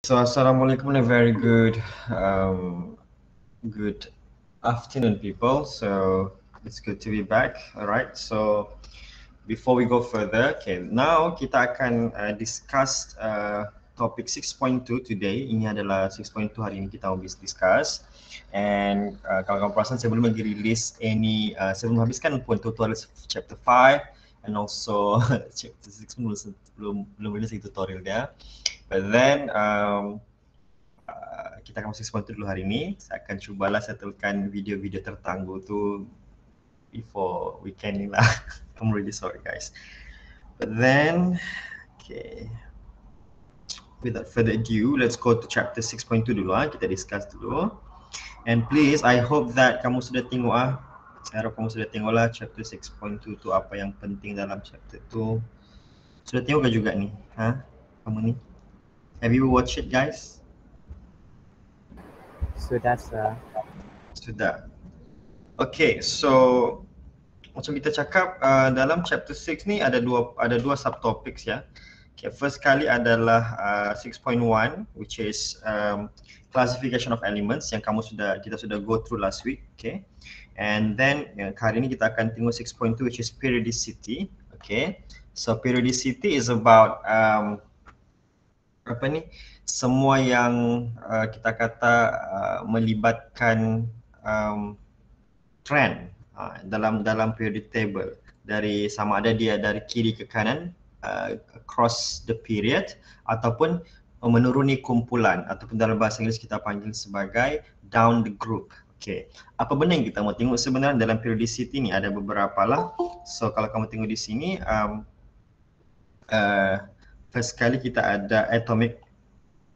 So assalamualaikum and a very good afternoon, people. So it's good to be back. All right. So before we go further, okay, now kita akan discuss topik 6.2 today. Ini adalah 6.2 hari ini kita mau discuss. And kalau kamu perasan saya belum lagi release sebelum habiskan pun tutorial chapter 5 and also chapter 6 belum release tutorial dia. But then kita akan masuk sponsor dulu hari ini. Saya akan cubalah settlekan video-video tertangguh tu before weekend ni lah. I'm really sorry guys. But then, okay. Without further ado, let's go to chapter 6.2 dulu kita discuss dulu. And please, I hope that kamu sudah tengok saya harap kamu sudah tengok lah chapter 6.2 tu apa yang penting dalam chapter tu. Sudah tengok ke juga ni? Kamu ni? Have you watched it guys? Sudah, sir. Sudah. Okay, so macam kita cakap dalam chapter 6 ni ada dua subtopics ya. Okay, first kali adalah 6.1 which is classification of elements yang kita sudah go through last week, okay. And then hari ini kita akan tengok 6.2 which is periodicity, okay. So periodicity is about semua yang kita kata melibatkan trend dalam periodic table, dari sama ada dia dari kiri ke kanan across the period ataupun menuruni kumpulan, ataupun dalam bahasa Inggeris kita panggil sebagai down the group. Okay, apa benda yang kita mau tengok sebenarnya dalam periodicity ni? Ada beberapa lah. So kalau kamu tengok di sini first kali kita ada atomic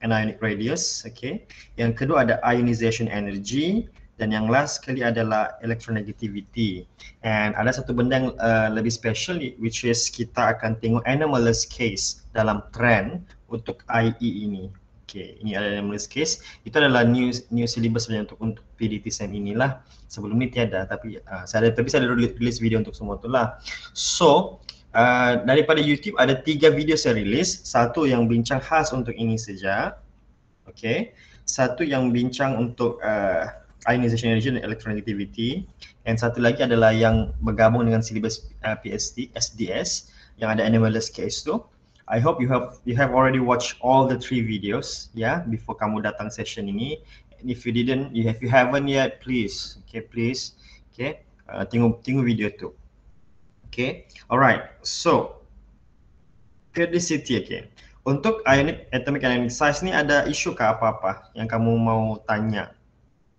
and ionic radius, okay. Yang kedua ada ionization energy, dan yang last sekali adalah electronegativity. And ada satu benda yang lebih special which is kita akan tengok anomalous case dalam trend untuk IE ini. Okay, ini ada anomalous case. Itu adalah new syllabus sebenarnya untuk PDT SEM inilah. Sebelum ni tiada, tapi saya ada release video untuk semua tu lah. So daripada YouTube ada 3 video saya release. Satu yang bincang khas untuk ini saja, okay. Satu yang bincang untuk ionization energy dan electronegativity, and satu lagi adalah yang bergabung dengan syllabus PST, SDS yang ada anomalous case tu. I hope you have already watched all the 3 videos before kamu datang session ini. And if you haven't yet, please tengok video tu. Okay, alright. So periodicity, okay. Untuk atomic and ionic size ni ada isu ke apa-apa yang kamu mau tanya?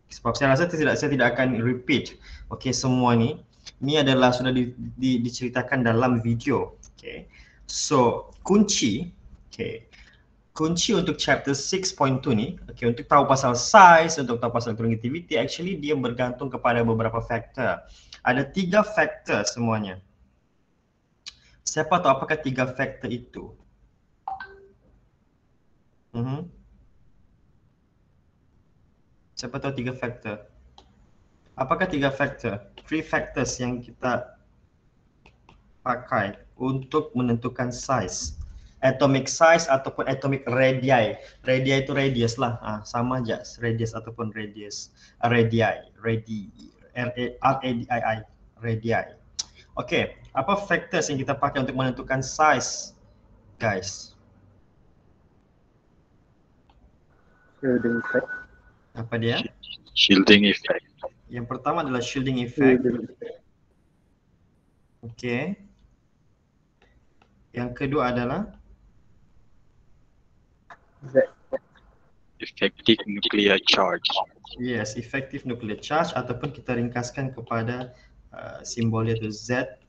Sebab saya rasa saya tidak akan repeat, okay, semua ni. Ini adalah sudah diceritakan dalam video, okay. So kunci untuk chapter 6.2 ni, okay, untuk tahu pasal size, untuk tahu pasal electronegativity, actually dia bergantung kepada beberapa faktor. Ada 3 faktor semuanya. Siapa tahu apakah 3 faktor itu? Siapa tahu 3 faktor? Apakah 3 faktor? 3 factors yang kita pakai untuk menentukan size. Atomic size ataupun atomic radii. Radii itu radius lah. Sama aja, radius ataupun radius. Radii. R-A-D-I-I. Radii. Okay, apa factors yang kita pakai untuk menentukan size, guys? Shielding effect. Apa dia? Shielding effect. Yang pertama adalah shielding effect. Okay. Yang kedua adalah Effective nuclear charge. yes, effective nuclear charge, ataupun kita ringkaskan kepada simbol itu Z.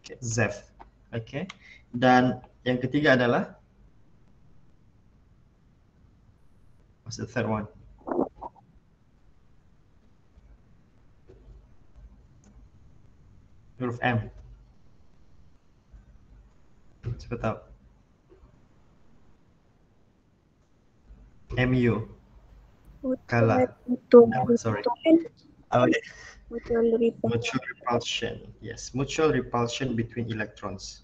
Okay, ZEF. Okay. Dan yang ketiga adalah, what's the third one? Huruf M. Siapa tahu? MU. Kalah. Sorry. Mutual repulsion. Yes, mutual repulsion between electrons.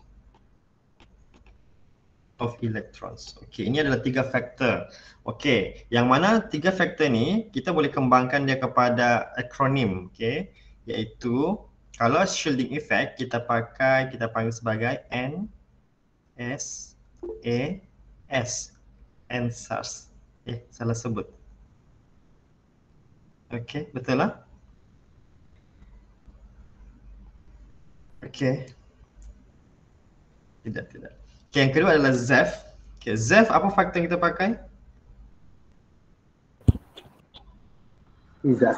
of electrons. Okey, ini adalah 3 faktor. Okey, yang mana 3 faktor ni kita boleh kembangkan dia kepada akronim, okey, iaitu kalau shielding effect kita panggil sebagai NSAS. NSAS. Salah sebut. Okey, betul lah? Okey. Tidak. Okey, yang kedua adalah ZEF. Okey, ZEF apa faktor yang kita pakai? PZAS.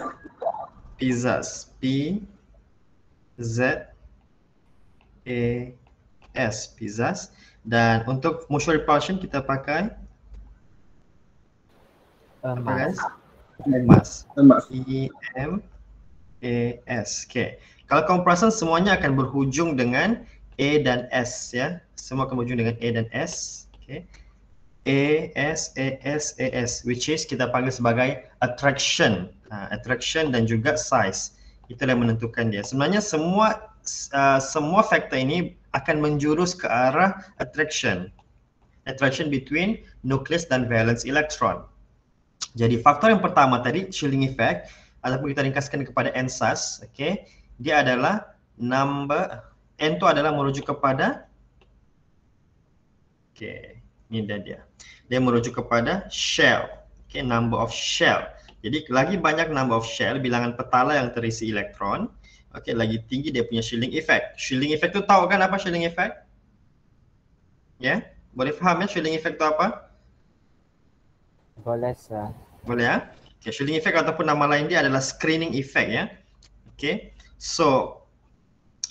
PZAS. P-Z-A-S. PZAS. Dan untuk mutual repulsion kita pakai apa guys? EMAS. E-M-A-S. Okey. Kalau kompresan semuanya akan berhujung dengan A dan S ya. Semua akan berhujung dengan A dan S. Okey. A-S-A-S-A-S, which is kita panggil sebagai attraction. Attraction dan juga size. Itulah yang menentukan dia. Sebenarnya semua faktor ini akan menjurus ke arah attraction. Attraction between nucleus dan valence electron. Jadi faktor yang pertama tadi, shielding effect, ataupun kita ringkaskan kepada NSAS, okey. Dia adalah number, N itu adalah merujuk kepada, okey, ini dia. Dia merujuk kepada shell, okey, number of shell. Jadi lagi banyak number of shell, bilangan petala yang terisi elektron, okey, lagi tinggi dia punya shielding effect. Shielding effect tu tahu kan apa shielding effect? Ya, boleh faham ya shielding effect tu apa? Boleh sir. Boleh ya? Okay, shielding effect ataupun nama lain dia adalah screening effect ya. Okay, so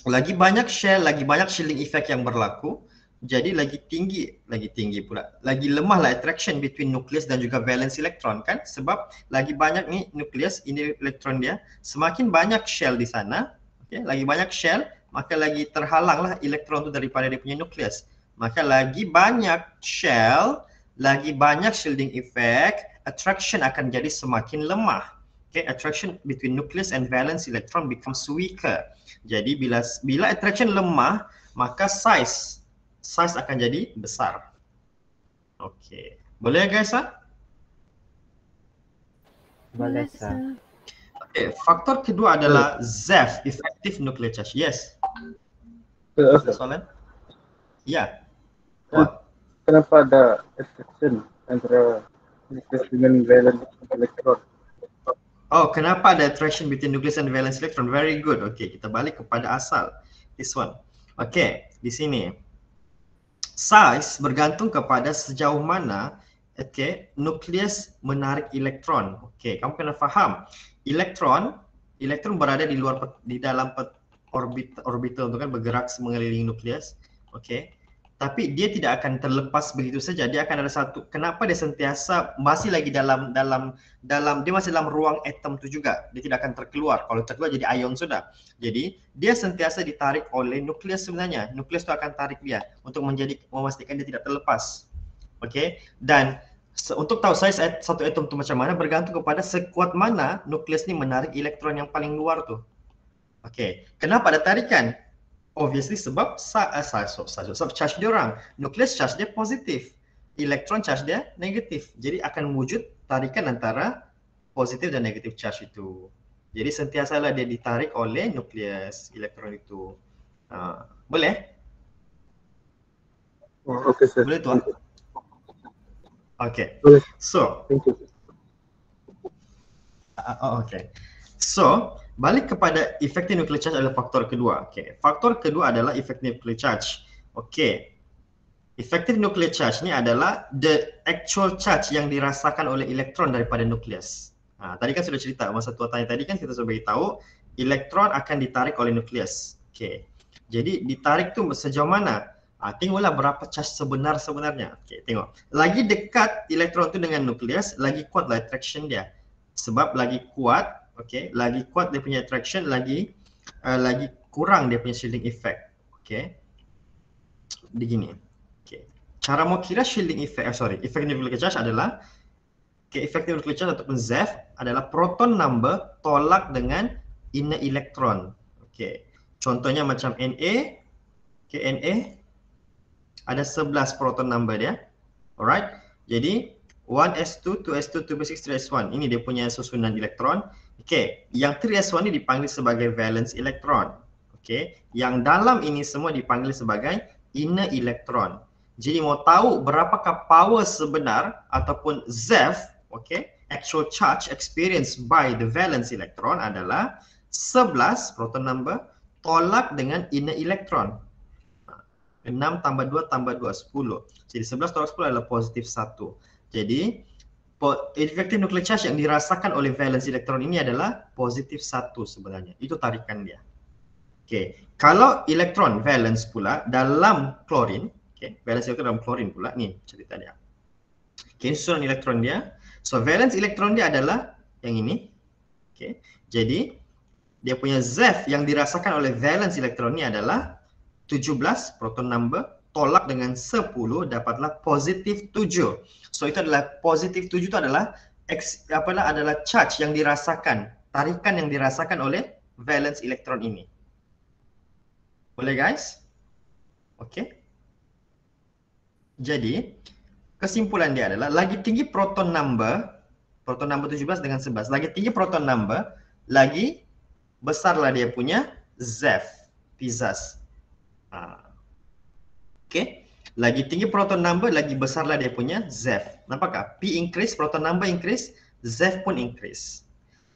lagi banyak shell, lagi banyak shielding effect yang berlaku, jadi lagi tinggi pula, lagi lemahlah attraction between nucleus dan juga valence electron kan, sebab lagi banyak ni nucleus, ini elektron dia, semakin banyak shell di sana, okay, lagi banyak shell, maka lagi terhalanglah elektron tu daripada dia punya nucleus. Maka lagi banyak shell, lagi banyak shielding effect, attraction akan jadi semakin lemah. Okay, attraction between nucleus and valence electron becomes weaker. Jadi bila attraction lemah, maka size akan jadi besar. Okay, boleh guys Boleh sir. Okay, faktor kedua adalah ZEF, effective nuclear charge. Yes. Ada soalan? Ya. Kenapa ada attraction antara nucleus dengan valence electron? Oh, kenapa ada attraction between nucleus and valence electron? Very good. Okay, kita balik kepada asal. This one. Okay, di sini. Size bergantung kepada sejauh mana nukleus menarik elektron. Okay, kamu kena faham. Elektron berada di dalam orbital itu kan, bergerak mengelilingi nukleus. Okay. Tapi dia tidak akan terlepas begitu saja. Dia akan ada satu, kenapa dia sentiasa masih lagi dalam dia masih dalam ruang atom tu juga. Dia tidak akan terkeluar. Kalau terkeluar jadi ion sudah. Jadi dia sentiasa ditarik oleh nukleus sebenarnya. Nukleus tu akan tarik dia untuk memastikan dia tidak terlepas. Okey. Dan untuk tahu size satu atom tu macam mana bergantung kepada sekuat mana nukleus ni menarik elektron yang paling luar tu. Okey. Kenapa ada tarikan? Obviously sebab charge dia orang. Nukleus charge dia positif, elektron charge dia negatif. Jadi akan wujud tarikan antara positif dan negatif charge itu. Jadi sentiasalah dia ditarik oleh nukleus elektron itu. Boleh? Okay sir. Boleh tuan? Okay. Boleh. So, Thank you. okay. So, balik kepada effective nuclear charge adalah faktor kedua. Okay. Faktor kedua adalah effective nuclear charge. Okay. Effective nuclear charge ni adalah the actual charge yang dirasakan oleh elektron daripada nukleus. Tadi kan sudah cerita, masa tua tanya tadi kan kita sudah beritahu elektron akan ditarik oleh nukleus. Okay. Jadi ditarik tu sejauh mana? Tengoklah berapa charge sebenarnya. Okay, tengok. Lagi dekat elektron tu dengan nukleus, lagi kuatlah attraction dia. Sebab lagi kuat, okay, lagi kuat dia punya attraction, lagi kurang dia punya shielding effect. Okay. Begini. Okay. Cara mau kira shielding effect, effective nuclear charge adalah effective nuclear charge ataupun ZEF adalah proton number tolak dengan inner electron. Okay. Contohnya macam Na, Na Ada 11 proton number dia. Alright. Jadi 1s2, 2s2, 2p6, 3s1. Ini dia punya susunan elektron. Okey, yang 3s1 ni dipanggil sebagai valence elektron. Okey, yang dalam ini semua dipanggil sebagai inner elektron. Jadi mau tahu berapakah power sebenar ataupun ZeV, okey, actual charge experienced by the valence electron adalah 11 proton number tolak dengan inner elektron. 6 tambah 2 tambah 2, 10. Jadi 11 tolak 10 adalah positif 1. Jadi effective nuclear charge yang dirasakan oleh valence elektron ini adalah positif 1 sebenarnya. Itu tarikan dia. Okey, kalau elektron valence pula dalam klorin, okey, valence elektron dalam klorin pula, ni cerita dia. Okey, susunan elektron dia. So valence elektron dia adalah yang ini. Okey, jadi dia punya ZeV yang dirasakan oleh valence elektron ni adalah 17 proton number tolak dengan 10 dapatlah positif 7. So itu adalah positif 7 itu adalah adalah charge yang dirasakan, tarikan yang dirasakan oleh valence elektron ini. Boleh guys? Okey. Jadi kesimpulan dia adalah lagi tinggi proton number 17 dengan 11, lagi tinggi proton number, lagi besarlah dia punya ZeV, Pizas. Okey, lagi tinggi proton number, lagi besarlah dia punya ZeV. Nampakkah? P increase, proton number increase, ZeV pun increase.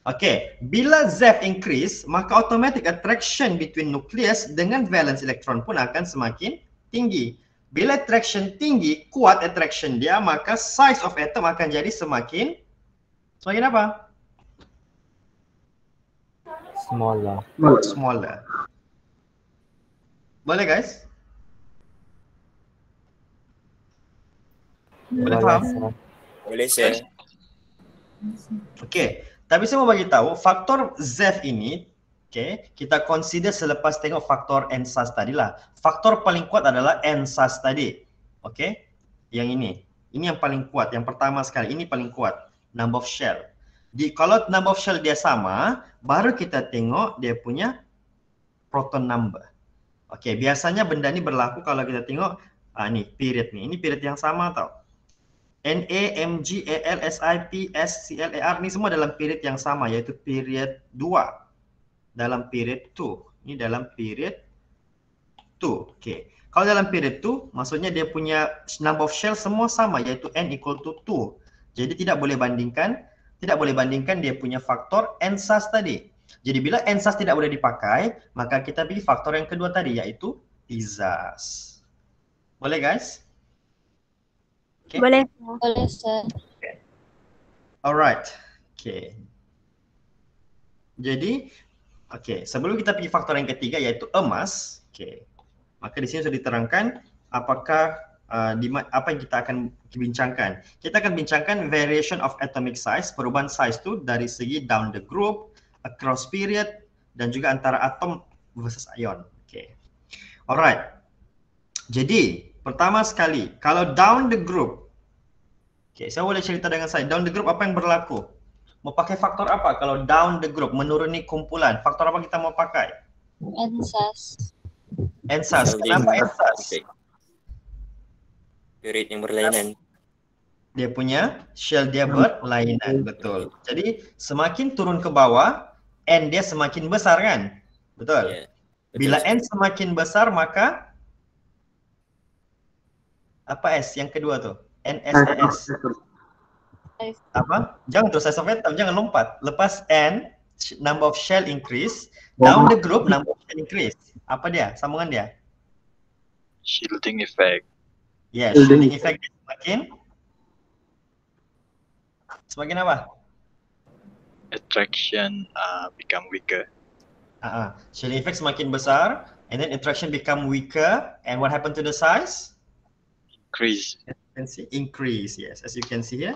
Okey, bila ZeV increase, maka automatic attraction between nucleus dengan valence electron pun akan semakin tinggi. Bila attraction tinggi, kuat attraction dia, maka size of atom akan jadi semakin apa? Smaller. Smaller. Boleh guys? Boleh faham? Boleh sir. Okey, tapi saya mau bagi tahu faktor ZeV ini, okey, kita consider selepas tengok faktor NSAS tadi lah. Faktor paling kuat adalah NSAS tadi. Okey? Yang ini. Ini yang paling kuat, yang pertama sekali. Ini paling kuat, number of shell. Kalau number of shell dia sama, baru kita tengok dia punya proton number. Okey, biasanya benda ni berlaku kalau kita tengok ni period ni. Ini period yang sama tau. Na, Mg, Al, Sip, S, Cl, Ar ni semua dalam period yang sama, iaitu period 2. Dalam period 2. Ini dalam period 2. Okey. Kalau dalam period 2, maksudnya dia punya number of shell semua sama, iaitu N equal to 2. Jadi tidak boleh bandingkan dia punya faktor NSAS tadi. Jadi bila NSAS tidak boleh dipakai, maka kita pilih faktor yang kedua tadi, iaitu Pizas. Boleh guys? Okay. Boleh. Boleh sir. Okay. Alright. Okay. Jadi, sebelum kita pergi faktor yang ketiga, iaitu emas. Okay. Maka di sini sudah diterangkan apakah apa yang kita akan bincangkan. Kita akan bincangkan variation of atomic size, perubahan size itu dari segi down the group, across period, dan juga antara atom versus ion. Okay. Alright. Jadi, pertama sekali, kalau down the group, saya boleh cerita dengan saya, down the group apa yang berlaku? Mau pakai faktor apa kalau down the group, menuruni kumpulan? Faktor apa kita mau pakai? NSAS. NSAS. Kenapa NSAS? Period yang berlainan. Dia punya shell dia berlainan, betul. Jadi semakin turun ke bawah, N dia semakin besar kan? Betul? Yeah. Bila N semakin besar, maka apa S yang kedua tuh? NSAS. Apa? Jangan tuh size of atom, jangan lompat. Lepas N, number of shell increase, down the group, number of shell increase. Apa dia? Sambungan dia? Shielding effect. Yes, shielding effect semakin apa? Attraction become weaker. Shielding effect semakin besar, and then attraction become weaker, and what happened to the size? Increase, yes. As you can see here,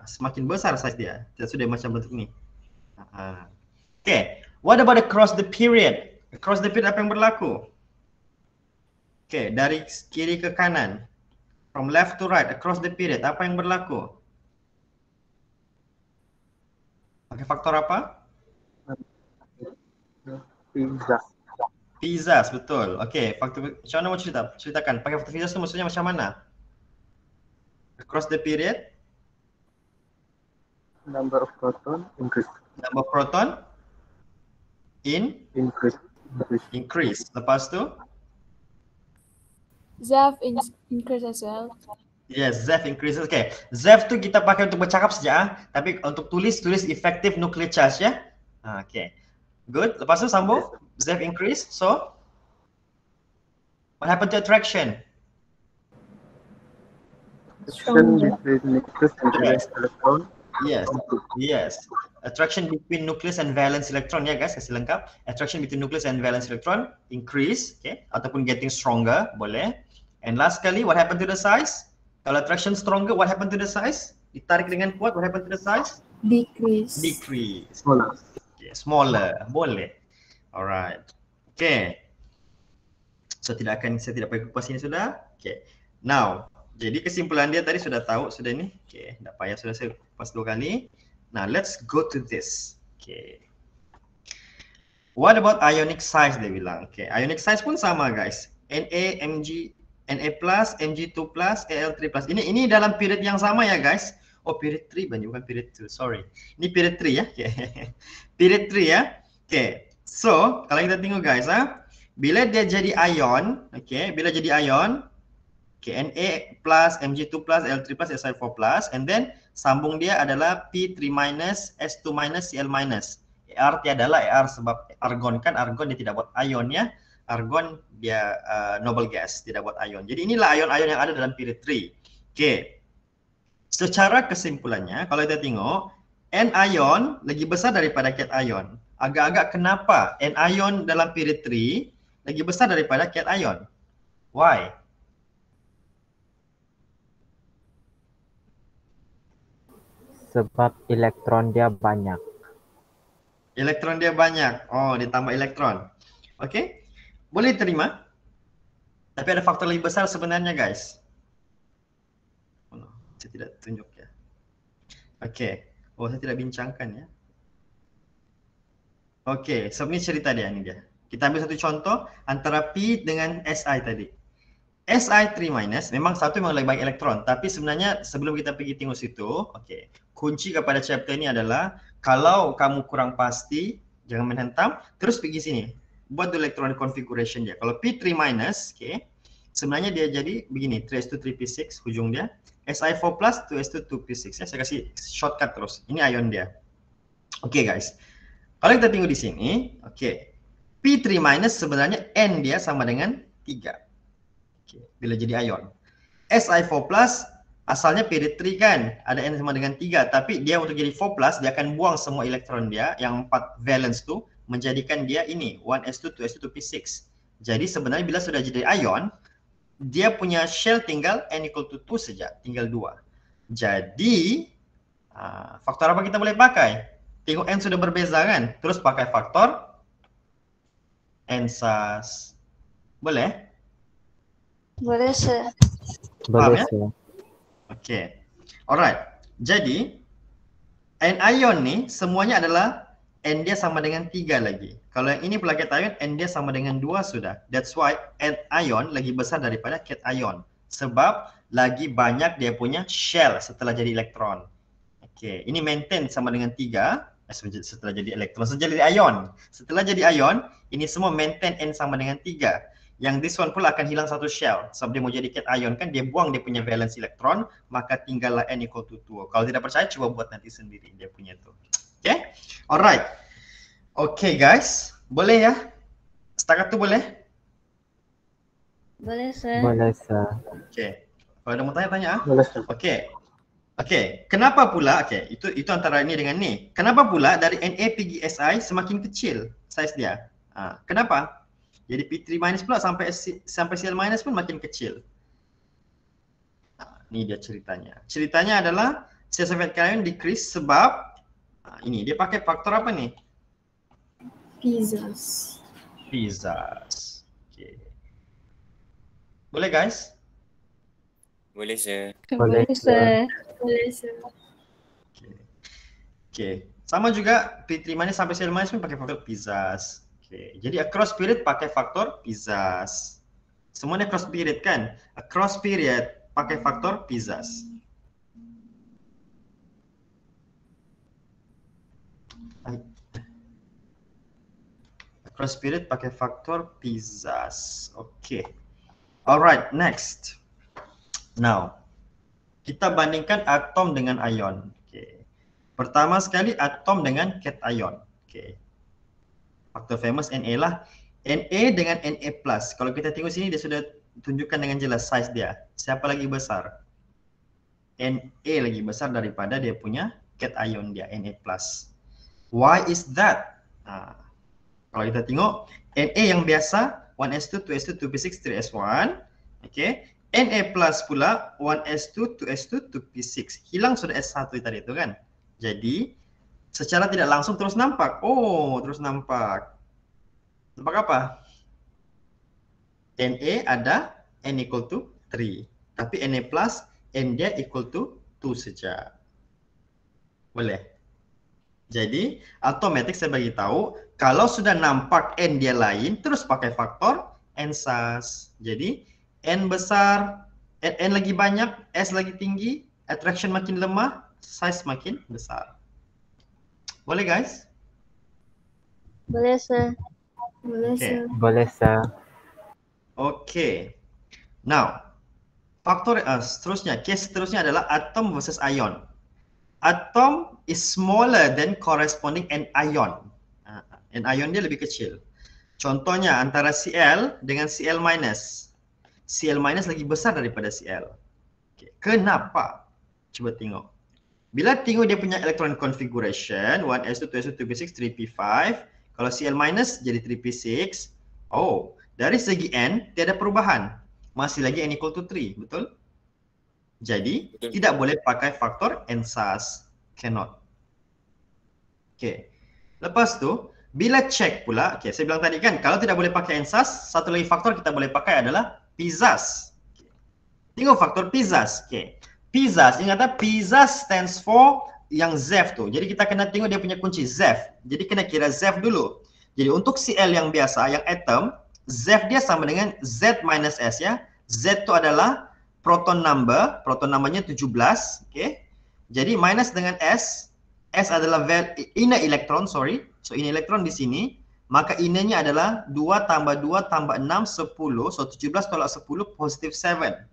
semakin besar size dia. Sudah macam bentuk ni. Okay, what about across the period? Across the period apa yang berlaku? Okay, dari kiri ke kanan, from left to right, across the period, apa yang berlaku? Pakai faktor apa? Pizzas, betul. Okey, faktor macam mana mau ceritakan? Pakai faktor Pizzas tu maksudnya macam mana? Across the period, Number of proton increase. number proton Increase. increase. Lepas tu, ZEV increase as well. yes, ZEV increases. Okay, ZEV tu kita pakai untuk bercakap saja, tapi untuk tulis effective nuclear charge ya. Okay, good. Lepas tu sambung, ZEV increase. So, what happened to attraction? Attraction between nucleus and valence electron. Yes. Attraction between nucleus and valence electron ya guys, kasih lengkap. Attraction between nucleus and valence electron increase, okay, ataupun getting stronger, boleh. And last kali, what happened to the size? Kalau attraction stronger, what happened to the size? Ditarik dengan kuat, what happened to the size? Decrease. Smaller. Okay, smaller, boleh. Alright. Okay. So saya tidak pakai kupas ini sudah. Okay. Now, jadi kesimpulan dia tadi sudah tahu sudah ni. Okay, tak payah sudah saya kupas 2 kali. Now let's go to this. Okay. What about ionic size dia bilang? Okay, ionic size pun sama guys. Na, Mg, Na+, Mg2+, Al3+. Ini dalam period yang sama ya guys. Oh, period 3 bukan period 2. Sorry. Ini period 3 ya. Okay. Period 3 ya. Okay. So, kalau kita tengok guys bila dia jadi ion, okay, bila jadi ion, okay, Na+, Mg2+, Al3+, Si4+, and then sambung dia adalah P3-, S2-, Cl-. Ar tiadalah Ar sebab argon dia tidak buat ion ya. Argon dia noble gas, tidak buat ion. Jadi inilah ion-ion yang ada dalam period 3. Okay. Secara kesimpulannya, kalau kita tengok, N-ion lagi besar daripada cation. Agak-agak kenapa N-ion dalam period 3 lagi besar daripada cation? Why? Sebab elektron dia banyak. Elektron dia banyak. Oh, dia tambah elektron. Okey. Boleh terima. Tapi ada faktor lebih besar sebenarnya guys. Oh, no. Saya tidak tunjuk ya. Okey. Oh, saya tidak bincangkan ya. Okey, sebab ni cerita dia ni dia. Kita ambil satu contoh antara P dengan Si tadi. Si3- memang satu memang lebih banyak elektron, tapi sebenarnya sebelum kita pergi tengok situ, okey, kunci kepada chapter ni adalah kalau kamu kurang pasti, jangan menghentam, terus pergi sini. Buat dulu electron configuration dia. Kalau P3-, okey, sebenarnya dia jadi begini, 3s2 3p6 hujung dia. Si4+, 2s2 2p6 ya. Saya kasih shortcut terus. Ini ion dia. Okey guys. Kalau kita tengok di sini, okey. P3- sebenarnya N dia sama dengan 3. Okay, bila jadi ion. Si4+, asalnya period 3 kan, ada N sama dengan 3, tapi dia untuk jadi 4+, dia akan buang semua elektron dia, yang 4 valence tu, menjadikan dia ini, 1s2, 2s2, 2p6. Jadi sebenarnya bila sudah jadi ion, dia punya shell tinggal N equal to 2 saja, tinggal 2. Jadi, faktor apa kita boleh pakai? Tengok N sudah berbeza kan, terus pakai faktor N-SAS. Boleh? Boleh, sir. Faham, Boleh ya? sir. Okay. Alright. Jadi, N-ion ni semuanya adalah N dia sama dengan 3 lagi. Kalau yang ini pula cation, N dia sama dengan 2 sudah. That's why N-ion lagi besar daripada cation. Sebab lagi banyak dia punya shell setelah jadi elektron. Okay. Ini maintain sama dengan 3. Setelah jadi elektron, setelah jadi ion. Setelah jadi ion, ini semua maintain N sama dengan 3. Yang this one pula akan hilang satu shell. Sebab dia mau jadi cation kan, dia buang dia punya valence elektron, maka tinggallah N equal to 2. Kalau tidak percaya, cuba buat nanti sendiri dia punya tu. Okay? Alright. Okay guys, boleh ya? Setakat tu boleh? Boleh, sir. Boleh sir. Okay. Kalau ada mau tanya-tanya Boleh sir. Okay. Okay. Kenapa pula, okay, itu antara ni dengan ni. Kenapa pula dari Na pergi Si semakin kecil size dia? Kenapa? Jadi P3- pula sampai Cl- pun makin kecil. Ini dia ceritanya. Ceritanya adalah C7 cation decrease sebab ini dia pakai faktor apa ni? Pizzas. Pizzas. Okay. Boleh guys? Boleh sir. Boleh, sir. Boleh, sir. Okay. Sama juga P3- sampai Cl- pun pakai faktor pizzas. Okay. Jadi across period pakai faktor Pisa's. Semuanya across period kan? Across period pakai faktor Pisa's. Across period pakai faktor Pisa's. Okay. Alright, next. Now, kita bandingkan atom dengan ion. Okay. Pertama sekali atom dengan cation. Okay. Faktor famous Na lah. Na dengan Na plus. Kalau kita tengok sini dia sudah tunjukkan dengan jelas size dia. Siapa lagi besar? Na lagi besar daripada dia punya cation dia, Na plus. Why is that? Kalau kita tengok Na yang biasa 1s2, 2s2, 2p6, 3s1. Okay. Na plus pula 1s2, 2s2, 2p6. Hilang sudah s1 tadi itu kan. Jadi secara tidak langsung terus nampak. Oh, terus nampak. Nampak apa? Na ada n equal to 3. Tapi Na plus n dia equal to 2 saja. Boleh? Jadi, automatik saya bagi tahu kalau sudah nampak n dia lain, terus pakai faktor n SAS. Jadi, n besar, n lagi banyak, S lagi tinggi, attraction makin lemah, size makin besar. Boleh guys? Boleh, sir. Boleh, Okay. sir. Boleh, sir. Okay. Now, faktor seterusnya, case seterusnya adalah atom versus ion. Atom is smaller than corresponding anion. Anion dia lebih kecil. Contohnya antara Cl dengan Cl minus. Cl minus lagi besar daripada Cl. Okay. Kenapa? Cuba tengok. Bila tengok dia punya electron configuration 1s2, 2s2, 2p6, 3p5. Kalau Cl minus jadi 3p6. Oh, dari segi n tiada perubahan. Masih lagi n equal to 3, betul? Jadi, tidak boleh pakai faktor n SAS. Cannot. Okay. Lepas tu, bila check pula, okay, saya bilang tadi kan, kalau tidak boleh pakai n SAS, satu lagi faktor kita boleh pakai adalah Pisa's. Okay. Tengok faktor Pisa's. Okay. Pisa's, ingat tak? Pisa's stands for yang ZEF tu. Jadi kita kena tengok dia punya kunci ZEF. Jadi kena kira ZEF dulu. Jadi untuk Cl yang biasa, yang atom, ZEF dia sama dengan Z minus S ya. Z tu adalah proton numbernya 17, okay. Jadi minus dengan S adalah inner electron, sorry. So inner electron di sini, maka innernya adalah 2 tambah 2 tambah 6, 10. So 17 tolak 10, positive 7.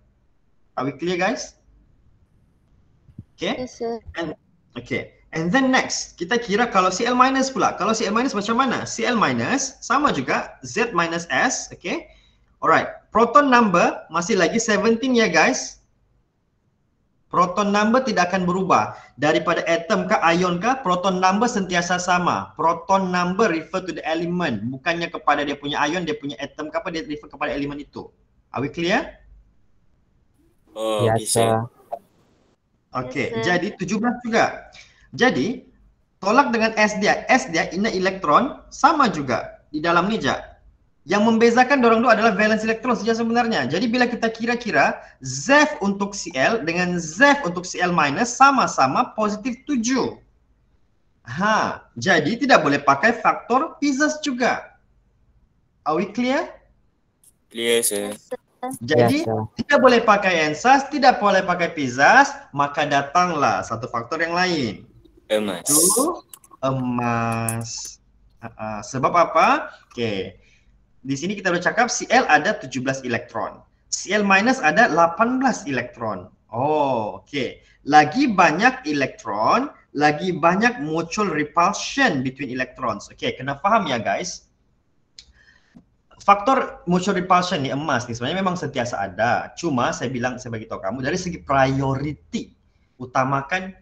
Are we clear guys? Okay. Yes, sir. Okay. And then next, kita kira kalau Cl minus pula. Kalau Cl minus macam mana? Cl minus sama juga Z minus S, okay. Alright, proton number masih lagi 17 ya guys. Proton number tidak akan berubah. Daripada atom ke ion ke, proton number sentiasa sama. Proton number refer to the element. Bukannya kepada dia punya ion, dia punya atom ke apa, dia refer kepada elemen itu. Are we clear? Oh, Yes, bisa. sir. Okay, Yes, sir. jadi 17 juga. Jadi, tolak dengan S dia inner electron, sama juga di dalam ni je. Yang membezakan dorang dua adalah valence elektron saja sebenarnya. Jadi bila kita kira-kira ZEF untuk Cl dengan ZEF untuk Cl minus sama-sama positif 7. Jadi tidak boleh pakai faktor Pisa's juga. Are we clear? Clear, sir. Jadi Yes, sir. tidak boleh pakai n SAS, tidak boleh pakai Pisa's, maka datanglah satu faktor yang lain. Emas. Itu emas. Sebab apa? Okay. Di sini kita udah cakap Cl ada 17 elektron. Cl minus ada 18 elektron. Oh, okay. Lagi banyak elektron, lagi banyak mutual repulsion between electrons. Okay, kena faham ya guys. Faktor mutual repulsion ni emas ni sebenarnya memang sentiasa ada. Cuma saya bagi tahu kamu dari segi priority, utamakan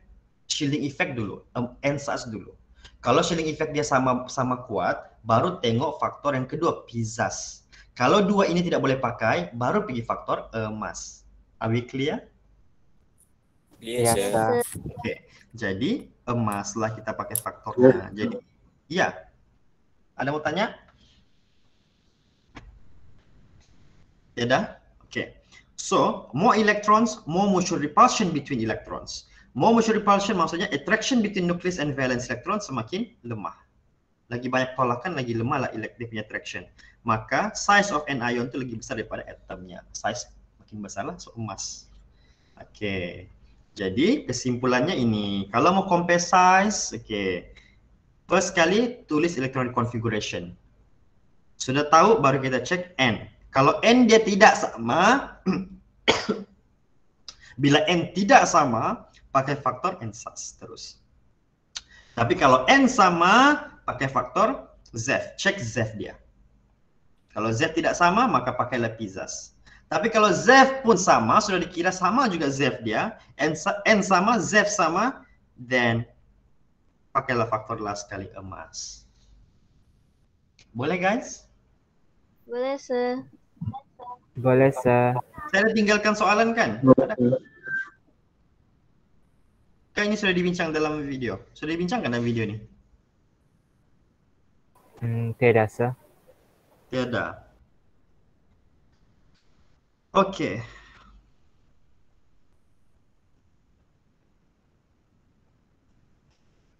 shielding effect dulu, n SAS dulu. Kalau shielding effect dia sama kuat, baru tengok faktor yang kedua, Pisa's. Kalau dua ini tidak boleh pakai, baru pergi faktor emas. Are we clear? Clear, Yes, sir. sir. Okay. Jadi emas lah kita pakai faktornya. Jadi, ya. Ada mau tanya? Ya dah? Okay. So, more electrons, more mutual repulsion between electrons. More mutual repulsion maksudnya attraction between nucleus and valence electron semakin lemah. lagi banyak tolakan, lagi lemah lah dia punya attraction. Maka size of an ion tu lagi besar daripada atomnya. Size makin besar lah, so emas. Okay. Jadi kesimpulannya ini, kalau mau compare size, okay. First kali tulis electronic configuration. Sudah tahu baru kita cek N. Kalau N dia tidak sama, bila N tidak sama, pakai faktor N SAS terus. Tapi kalau N sama, pakai faktor Z. Cek Z dia. Kalau Z tidak sama, maka pakailah Pizas. Tapi kalau Z pun sama, sudah dikira sama juga Z dia, N sama, Z sama, then pakailah faktor last kali emas. Boleh guys? Boleh, sir. Boleh, sir. Saya tinggalkan soalan kan? Kan ini sudah dibincang dalam video. Sudah dibincangkan dalam video ni? Tidak, sir. Tiada. Okey.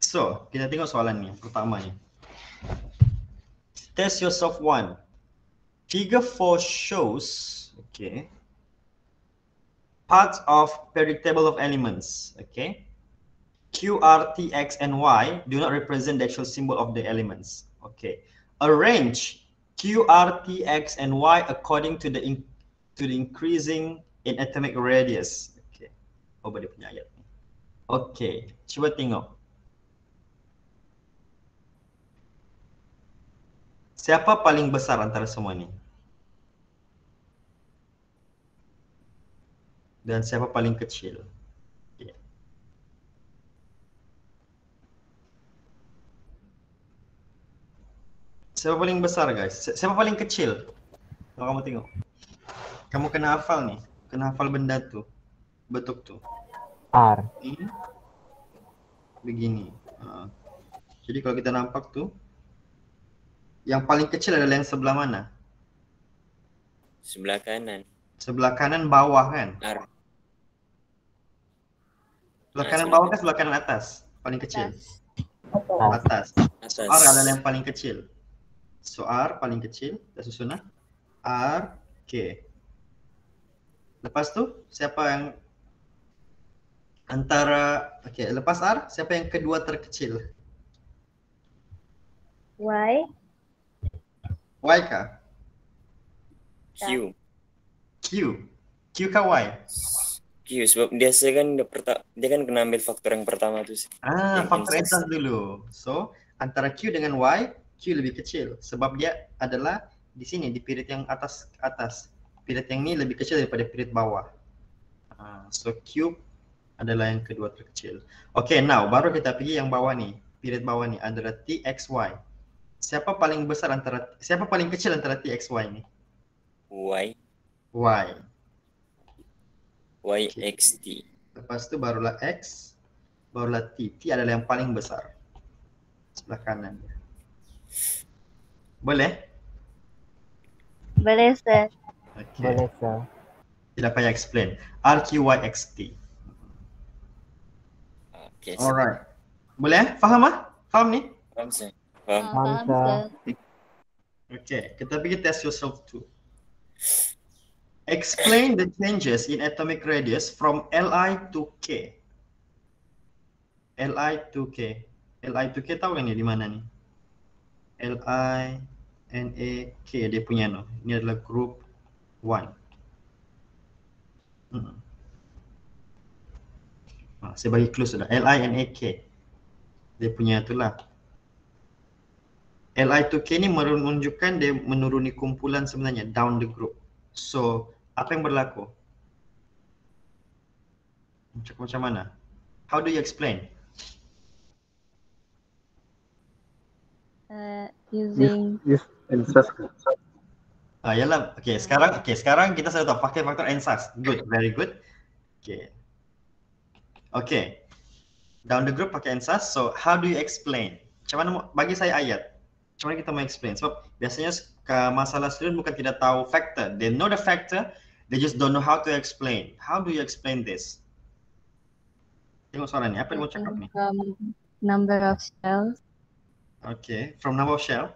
So, kita tengok soalan ni, pertama ni. Test yourself 1. Figure 4 shows, okay, parts of periodic table of elements, okay. Q, R, T, X, and Y do not represent the actual symbol of the elements, okay. Arrange Q, R, T, X, and Y according to the increasing in atomic radius, okay. Oh, dia punya ayat ni. Okay, cuba tengok. Siapa paling besar antara semua ni? Dan siapa paling kecil? Okay. Siapa paling besar guys? Siapa paling kecil? Kalau kamu tengok. Kamu kena hafal nih. Kena hafal benda tu. Bentuk tu. R. Begini. Jadi kalau kita nampak tu, yang paling kecil adalah yang sebelah mana? Sebelah kanan. Sebelah kanan bawah kan? R. Sebelah kanan bawah kan sebelah kanan atas? Paling kecil? Atas. So R adalah yang paling kecil. So R paling kecil. Dah susun lah. R, K. Lepas tu, siapa yang antara, okay, lepas R, siapa yang kedua terkecil? Y. Y kah? Q. Q. Q kah Y? Q sebab biasa kan dia kan kena ambil faktor yang pertama tu sih. Yang Faktor N N dulu. So, antara Q dengan Y, Q lebih kecil sebab dia adalah di sini di period yang atas. Period yang ni lebih kecil daripada period bawah. So Q adalah yang kedua terkecil. Okay, now baru kita pergi yang bawah ni. Period bawah ni antara T, X, Y. Siapa paling kecil antara T, X, Y ni? Y. Y. Y, X, T. Lepas tu barulah X, barulah T. T adalah yang paling besar. Sebelah kanan. Boleh? Boleh, sir. Okay. Boleh, sir. Tidak payah explain. R, Q, Y, X, T. Okay. Alright. Boleh? Faham ah? Faham ni? Faham sih. Faham. Faham, sir. Okay. Kita pergi test yourself too. Explain the changes in atomic radius from Li to K. Li to K. Li to K tahu kan ni di mana ni? Li, Na, K dia punya no. Ini adalah group 1. Saya bagi clue sudah. Li, Na, K. Dia punya itulah. Li to K ni menunjukkan dia menuruni kumpulan sebenarnya, down the group. So, apa yang berlaku? Macam mana? How do you explain? Using Use N-SAS. Yalah. Okay, sekarang kita sudah tahu pakai faktor N-SAS. Good, very good. Okay. Down the group pakai N-SAS. So, how do you explain? Macam mana bagi saya ayat? Macam mana kita mau explain? Sebab biasanya masalah student bukan tidak tahu factor. They know the factor, they just don't know how to explain. How do you explain this? Tengok soalan ni. Apa yang mau cakap ni? number of cells. Okay, from number of shell.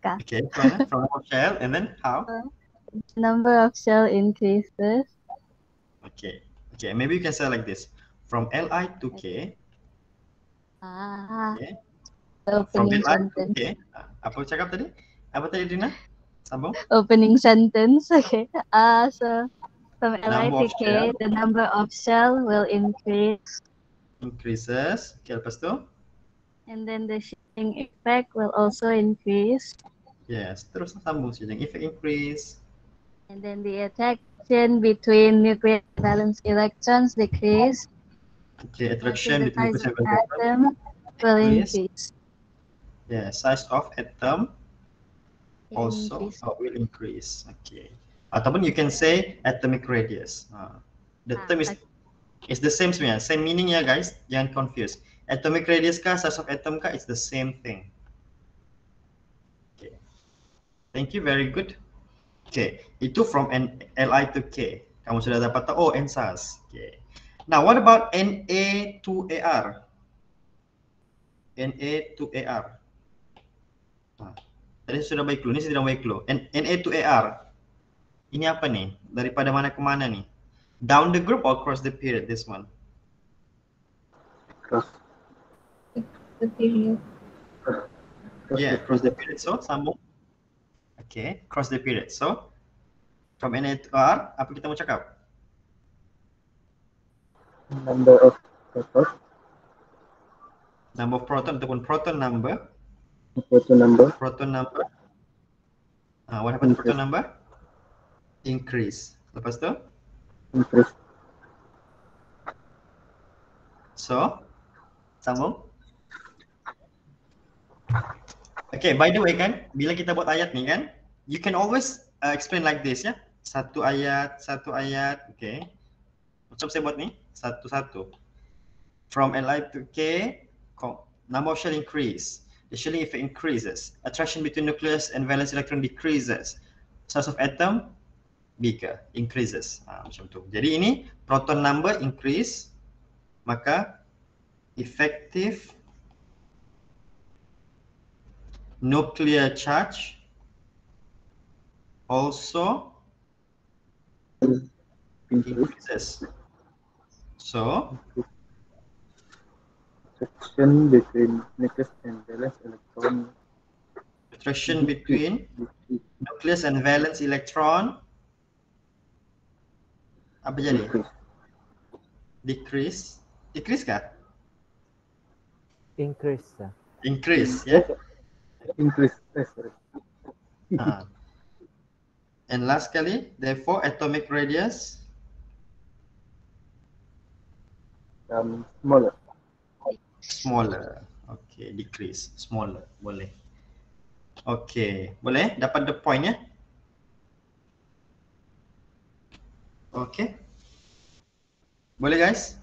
Okay. Okay, from number of shell, and then how? Number of shell increases. Okay, okay, maybe you can say like this. From Li to K. Okay. From Opening Li to sentence. K. Apa cakap tadi? Apa tadi Dina? Sambung. Opening sentence. Okay. So from Li Number to of K, shell the number of shell will increase, increases. Okay, lepas tu? and then the shielding effect will also increase, Yes, terus sambung saja. If it increase. and then the attraction between nuclear and valence electrons decrease. Okay, Also attraction the between size nucleus of and atom will increase. Yeah, size of atom also Increase. will increase. Okay. Ataupun you can say atomic radius. The term is the same sebenarnya, same meaning ya guys. Jangan confuse. Atomic radius kah, size of atom kah, it's the same thing. Okay. Thank you, very good. Okay, itu from Li to K. Kamu sudah dapat tahu. Oh, NSAS. Okay. Now, what about Na to Ar? Na to Ar. Tadi sudah baik dulu, ini sedang baik dulu. Na to Ar. Ini apa nih? Daripada mana ke mana nih? Down the group or cross the period, this one? Cross. The period. Yeah, cross the period. So, sambung. Okay, cross the period. So, from Na to R, apa kita mau cakap? Number of proton. Number of proton ataupun proton number. Proton number. Proton number. What happened to proton number? Increase. Lepas tu? Increase. So, sambung. Okay, by the way kan, bila kita buat ayat ni kan, you can always explain like this ya. Satu ayat, okay. Macam saya buat ni, satu-satu. From Li to K, number of shell increase. The shielding effect increases. Attraction between nucleus and valence electron decreases. Size of atom bigger, increases. Macam tu. Jadi ini proton number increase, maka effective nuclear charge also increases. So, Attraction between nucleus and valence electron. attraction between nucleus and valence electron apa jadi? Decrease. Decrease kah? Increase. Increase, ya. Increase. Sorry. And last kali, therefore atomic radius Smaller. smaller. Okay, decrease, smaller, boleh. Okay, boleh? Dapat the point ya? Okay. Boleh guys?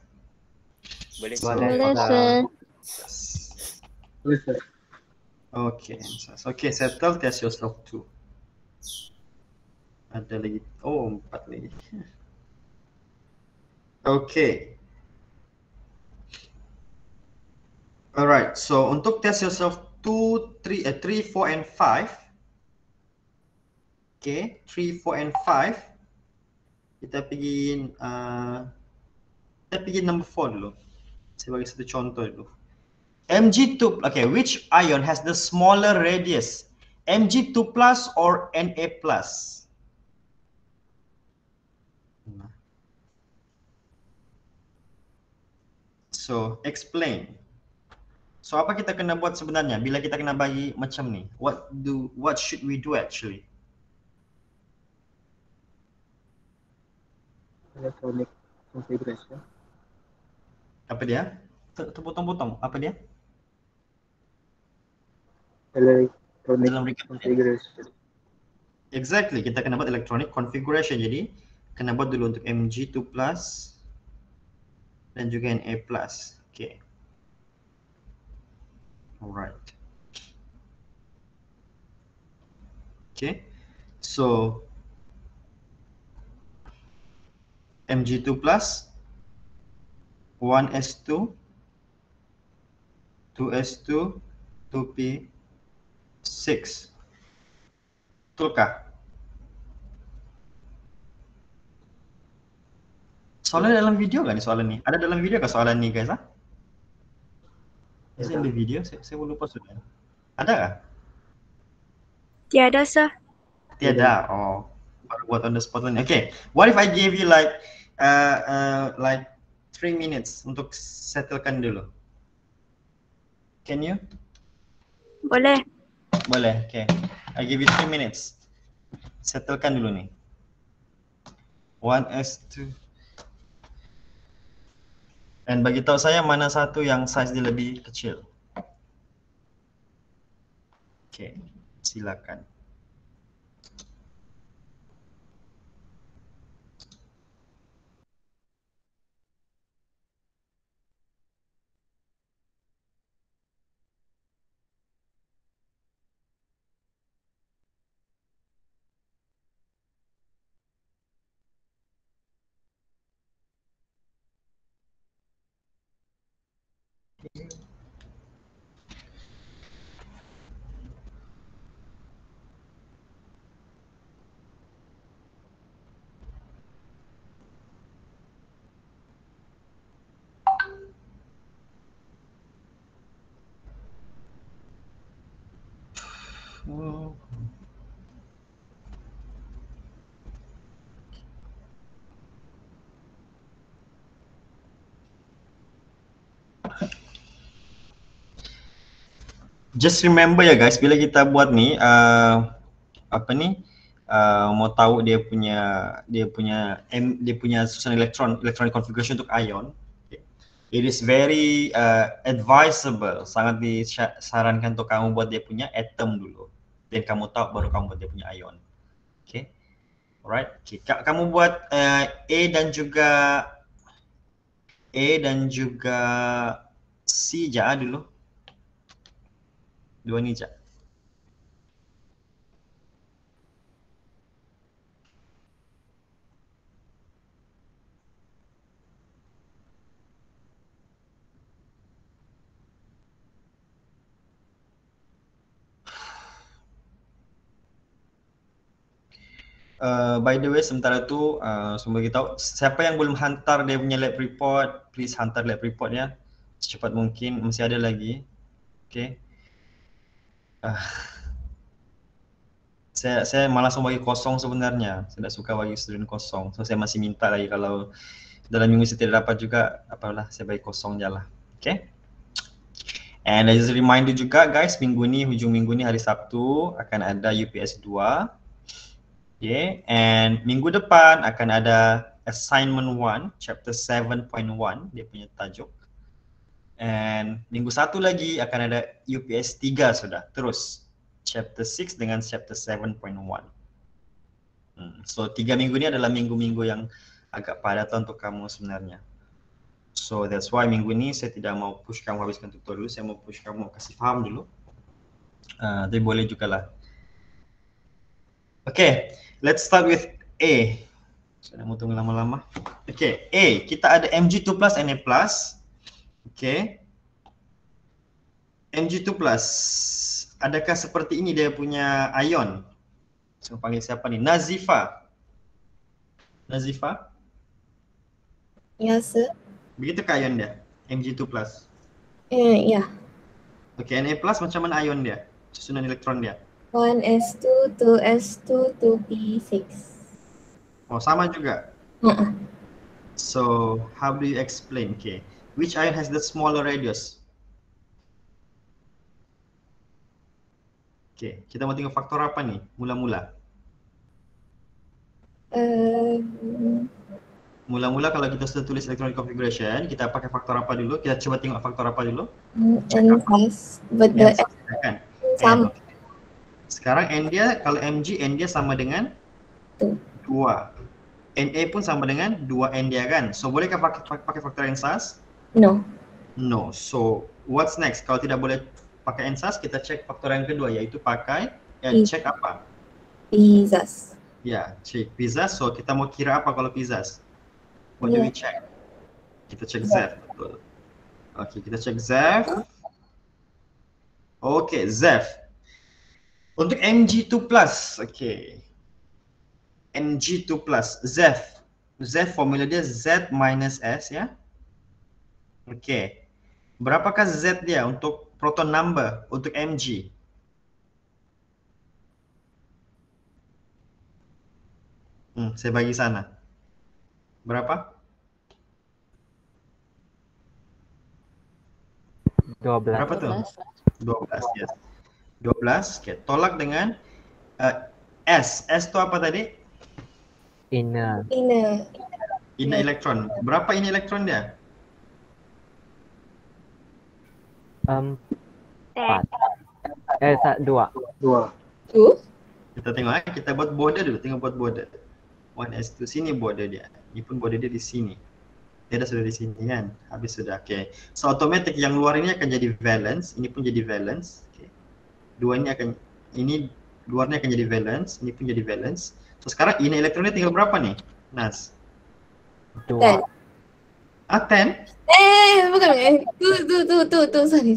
Boleh. Boleh, Boleh, sir. Yes, sir. Okay, okay, settle, test yourself too. Ada lagi, oh 4 lagi. Okay. Alright, so untuk test yourself 2, 3, 4 and 5. Okay, 3, 4 and 5. Kita pergi number 4 dulu. Saya bagi satu contoh dulu. Mg2, okay, which ion has the smaller radius? Mg2 plus or Na plus? So, explain. So, apa kita kena buat sebenarnya bila kita kena bagi macam ni? What should we do actually? Electronic configuration. Apa dia? Terpotong-potong. Apa dia? Electronic Dalam recap. configuration. Exactly, kita kena buat electronic configuration. Jadi, kena buat dulu untuk Mg2 plus dan juga Na plus. Okay. Alright. Okay. So, Mg2 plus 1s2 to 2s2, 2p6. Betulkah? Soalan dalam video kan nih soalan nih? Ada dalam video kah soalan nih guys? Is it in the video? Saya lupa sudah. Ada kah? Tiada, sir. Tiada. Oh, baru buat on the spot nih. Okay. What if I gave you like 3 minutes untuk settlekan dulu? Can you? Boleh. Boleh. Okay. I give you 3 minutes. Settlekan dulu nih. 1s2. Dan bagi tahu saya mana satu yang size dia lebih kecil. Oke, silakan. Just remember ya guys, bila kita buat nih mau tahu dia punya susunan electronic configuration untuk ion. It is very advisable, sangat disarankan untuk kamu buat dia punya atom dulu. Dan kamu tahu baru kamu buat dia punya ion. Okay. Alright. Okay. Kamu buat A dan juga C aja dulu. Dua ni aja. By the way, sementara tu semua kita tahu siapa yang belum hantar dia punya lab report, please hantar lab report ya secepat mungkin, masih ada lagi. Okay. Saya malas mau bagi kosong sebenarnya, saya tak suka bagi student kosong, so saya masih minta lagi kalau dalam minggu saya tidak dapat juga, apalah saya bagi kosong je lah. Okay. And as a reminder juga guys, minggu ni, hujung minggu ni hari Sabtu akan ada UPS 2. Okay, and minggu depan akan ada assignment 1, chapter 7.1, dia punya tajuk. And minggu satu lagi akan ada UPS 3 sudah, terus chapter 6 dengan chapter 7.1. So 3 minggu ni adalah minggu-minggu yang agak padat untuk kamu sebenarnya. So that's why minggu ni saya tidak mau push kamu habiskan tutorial dulu, saya mau push kamu kasih faham dulu. Tapi boleh juga lah. Okay, let's start with A. Saya mau tunggu lama-lama. Okay, A. Kita ada Mg2 plus Na plus. Okay. Mg2 plus. Adakah seperti ini dia punya ion? Saya panggil siapa ni? Nazifa. Nazifa? Ya, sir. Begitukah ion dia? Mg2 plus. Ya. Okay, Na plus macam mana ion dia? Susunan elektron dia? 1s2, 2s2, 2p6. Oh, sama juga? So, how do you explain? Okay. Which ion has the smaller radius? Okay, kita mau tengok faktor apa nih? Mula-mula. Mula-mula kalau kita sudah tulis electronic configuration, kita pakai faktor apa dulu? Kita coba tengok faktor apa dulu? N plus, but the kan? sama. Sekarang N dia, kalau Mg, N dia sama dengan 2. Na pun sama dengan 2N dia kan? So, bolehkah pakai faktor NSAS? No. No. So, what's next? Kalau tidak boleh pakai NSAS, kita cek faktor yang kedua, yaitu pakai, cek apa? Pizas. Ya, cek Pizas. So, kita mau kira apa kalau Pizas? What do we check? Kita cek Z, betul. Okay, kita cek Z. Okay, Zef. Untuk Mg2+, okay. Mg2+, Zef. Zef formula dia Z minus S ya. Okay. Berapakah Z dia untuk proton number untuk Mg? Saya bagi sana. Berapa? 12. Berapa tuh? 12, yes. 12, okay. Tolak dengan S. S itu apa tadi? Inner. Inner elektron. Berapa inner elektron dia? 4. 2. 2. Kita tengok kita buat border dulu, tengok buat border. 1s2 sini border dia. Ini pun border dia di sini. Dia sudah di sini kan. Habis sudah. Okay. So automatic yang luar ini akan jadi valence, ini pun jadi valence. Okay. Dua ini akan luarnya akan jadi valence, ini pun jadi valence. So sekarang inner elektronnya tinggal berapa nih? Nas. 2. 10. 10? Bukan. Tuh. Sorry.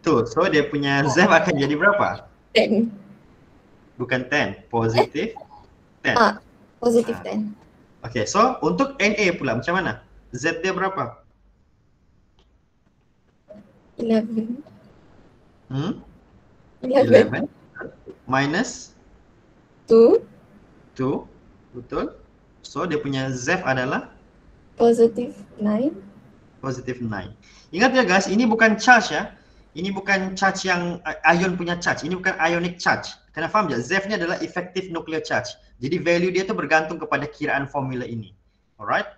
Tuh, so dia punya Z akan jadi berapa? 10. Bukan 10, positif 10. Positif 10. Okay, so untuk Na pula macam mana? Z dia berapa? 11. 11 minus 2. 2, betul? So dia punya Z adalah Positif 9. positif 9. Ingat ya guys, ini bukan charge ya. Ini bukan charge yang ion punya charge. Ini bukan ionic charge. Kena faham je? Z ni adalah effective nuclear charge. Jadi value dia tu bergantung kepada kiraan formula ini. Alright?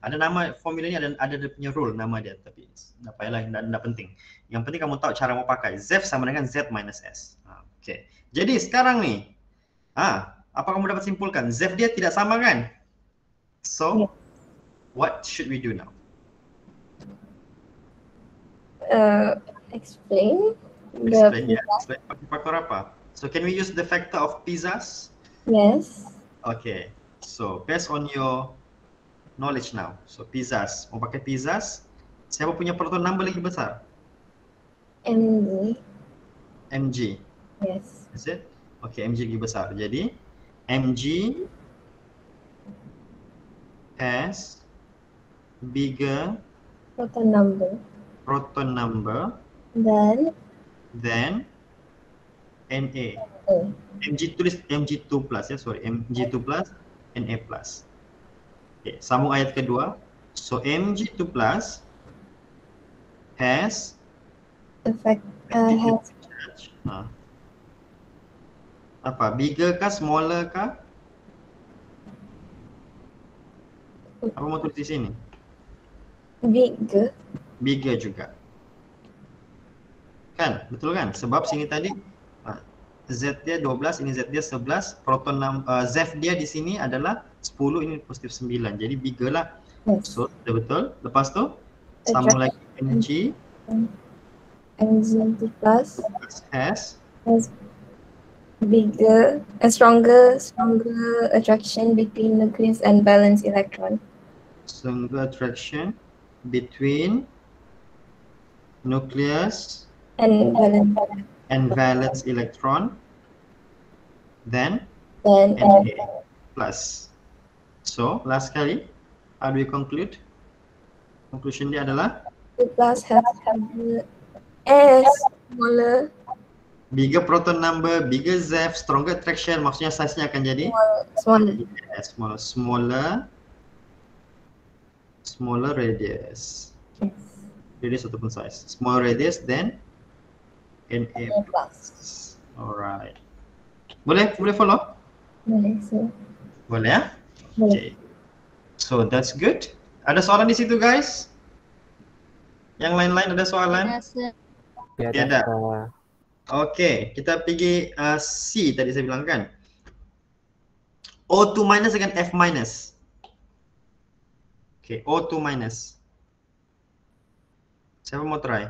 Ada nama formula ni, ada dia punya rule nama dia. Tapi tak payahlah, tak penting. Yang penting kamu tahu cara mau pakai. Z sama dengan Z minus S. Okay. Jadi sekarang ni, apa kamu dapat simpulkan? Z dia tidak sama kan? So, what should we do now? Explain. Explain pakai faktor apa? So can we use the factor of Pisa's? Yes. Okay. So based on your knowledge now. So Pisa's, mau pakai Pisa's? Siapa punya proton number lagi besar? Mg. Yes. Is it? Okay, Mg lagi besar. Jadi Mg has bigger Proton number. Then Na. Mg tulis Mg2 plus ya, sorry. Mg2 plus Na plus. Okay, sambung ayat kedua. So Mg2 plus has apa? Bigger kah, smaller kah? Apa mau tulis di sini? Bigger juga. Kan? Betul kan? Sebab sini tadi Z dia 12, ini Z dia 11, proton Z dia di sini adalah 10, ini positif 9. Jadi bigger lah. So, betul. Lepas tu sambung lagi Mg. Mg2 plus has bigger, stronger attraction between nucleus and valence electron. Stronger attraction between nucleus and valence electron, then Na plus. So last kali, how do we conclude? Conclusion dia adalah 2 plus has smaller, bigger proton number, bigger Z, stronger attraction, maksudnya size-nya akan jadi smaller radius. Radius ataupun size. Smaller radius then Na plus. Alright. Boleh follow? Boleh ya? Okay. So that's good. Ada soalan di situ guys? Yang lain-lain ada soalan? Tiada. Okay, kita pergi C tadi saya bilang kan. O2 minus dengan F minus. Okay, O2 minus. Siapa mau try?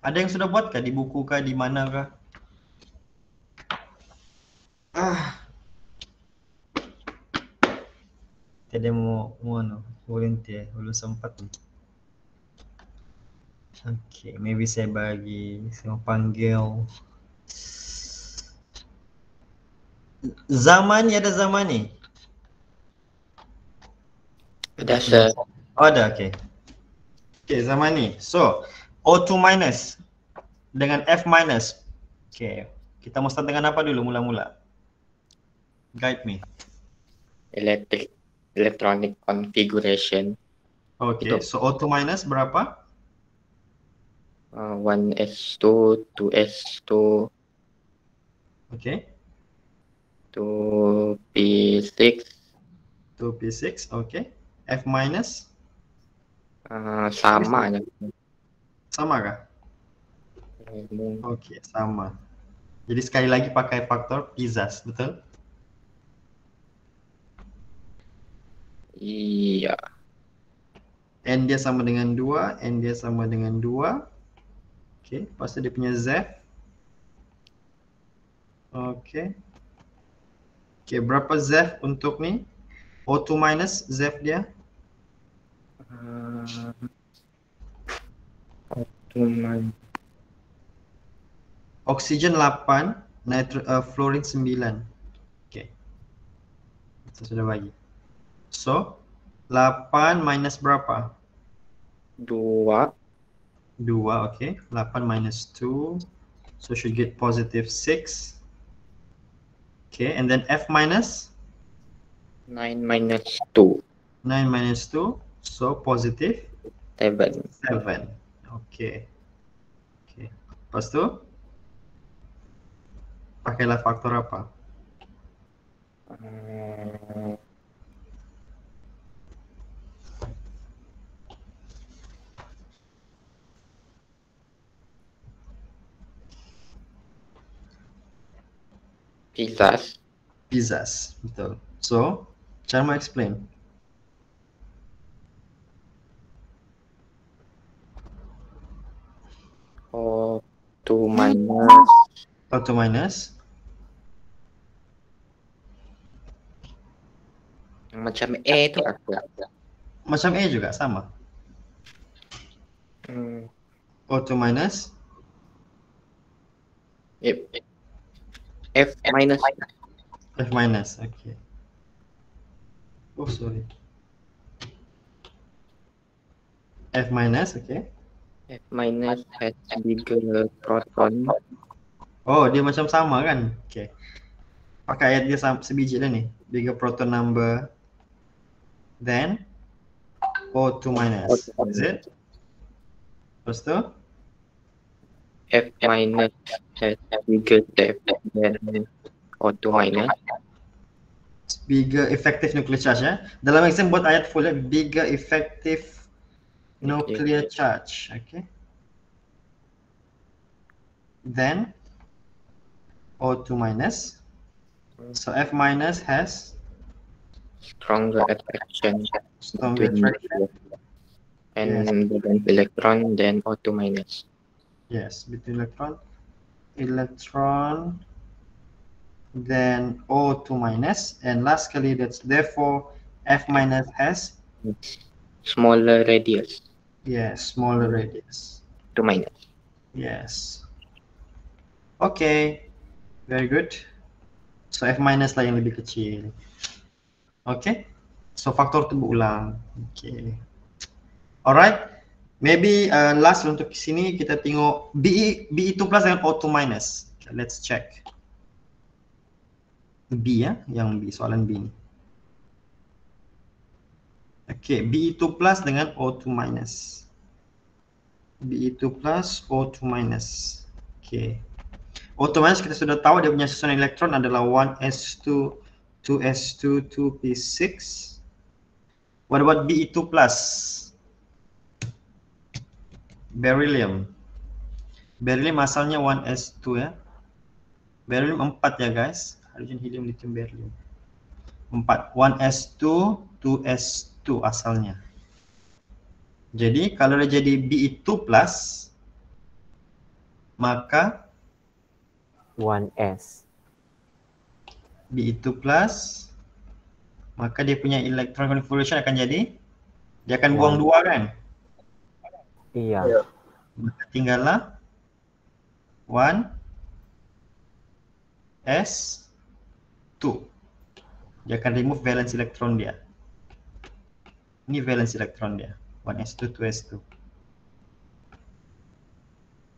Ada yang sudah buat kah di buku kah, di mana kah? Tiada mau volunteer, belum sempat ni. Okay, maybe saya panggil Zaman ni, ada Zaman ni? Ada sir. Oh, ada, okay. Okay, Zaman ni. So, O2 minus dengan F minus. Okay, kita mau start dengan apa dulu mula-mula? Guide me. Electronic configuration. Okay, so O2 minus berapa? 1s2, 2s2, Okay. 2p6, 2p6, okay. F minus? sama aja. Sama kah? Okay, sama. Jadi sekali lagi pakai faktor Pisas, betul? Iya. N dia sama dengan 2, N dia sama dengan 2. Okay, lepas tu dia punya Z. Okay. Okay, berapa Z untuk ni? O2 minus Z dia? Oksigen 8, fluorine 9. Okay. Kita sudah bagi. So, 8 minus berapa? 2. 2, okay. 8 minus 2. So, should get positive 6. Okay, and then F minus? 9 minus 2. 9 minus 2. So, positive? 7. 7. Okay. Okay. Lepas tu? Pakailah faktor apa? Pisas. Pisas, betul. So, cara mau explain. O2 minus. O2 minus. Macam E itu apa? Macam E juga, sama. O2 minus. F minus. F minus, okay. Oh, sorry. F minus, okay. F minus has bigger proton. Oh, dia macam sama kan? Okay. Pakai ayat dia sebiji dah ni. Bigger proton number. Then O2 minus. Is it? Lepas tu? F minus has bigger depth than O2 minus. Bigger effective nuclear charge ya. Dalam exam buat ayat full ya. Bigger effective nuclear charge. Okay. Then O2 minus. So F minus has stronger attraction between and yes. Electron than O2 minus. Yes, between electron, then O2 minus, and last kali that's therefore F minus has smaller radius. Yes, smaller radius. 2 minus. Yes. Okay, very good. So F minus lah yang lebih kecil. Okay, so faktor tu berulang. Okay. Alright. Maybe last untuk sini kita tengok Be2 plus dengan O2 minus. Okay, let's check. B ya, yang B, soalan B ni. Okay, Be2 plus dengan O2 minus. Be2 plus O2 minus. Okay. O2 minus kita sudah tahu dia punya susunan elektron adalah 1s2, 2s2, 2p6. What about Be2 plus? Beryllium. Beryllium asalnya 1s2 ya. Beryllium 4 ya guys. Hydrogen, helium, lithium, beryllium. 4. 1s2, 2s2 asalnya. Jadi kalau dia jadi Be2 plus, maka 1s. Be2 plus, maka dia punya electron configuration akan jadi, dia akan buang 2 kan? Iya. Maka tinggallah 1s2. Dia akan remove valence elektron dia. Ini valence elektron dia. 1s2, 2s2.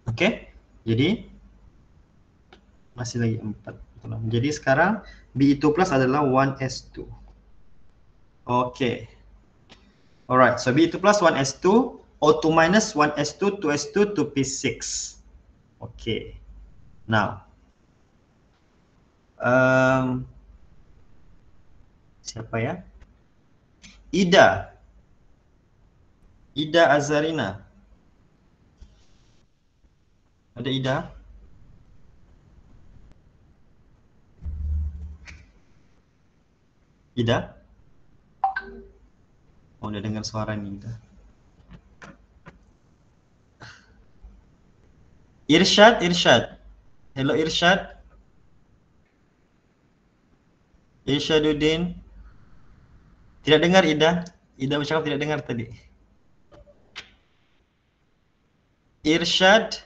Oke, jadi masih lagi 4. Jadi sekarang Be2 plus adalah 1s2. Oke. Alright, so Be2 plus 1s2, O2 minus 1s2, 2s2 to P6. Oke. Now, siapa ya? Ida Azarina. Ada Ida? Ida? Oh, udah dengar suara ini Ida. Irsyad. Hello Irsyad. Irsyaduddin. Tidak dengar Ida? Ida bercakap tidak dengar tadi. Irsyad.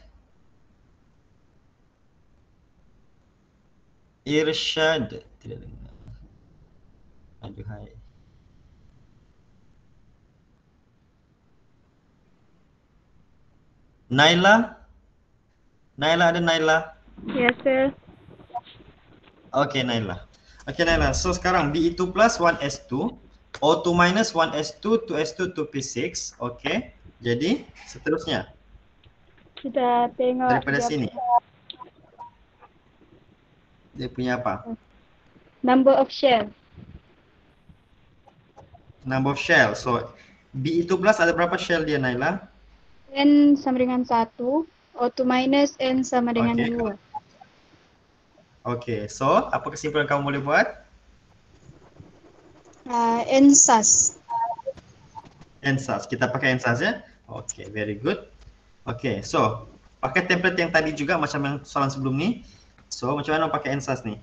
Tidak dengar. Aduhai. Naila? Ada Naila? Yes, sir. Oke, Naila. So sekarang Be2 plus 1s2, O2 minus 1s2, 2s2 to P6. Oke. Jadi seterusnya Kita tengok daripada sini. Dia punya apa? number of shell. Number of shell. So Be2 plus ada berapa shell dia, Naila? N sama dengan 1, O2 minus N sama dengan Oke. 2. Oke, so apa kesimpulan kamu boleh buat? NSAS. NSAS. Kita pakai NSAS ya? Oke, very good. Oke, so pakai template yang tadi juga macam yang soalan sebelum ni. So macam mana pakai NSAS ni?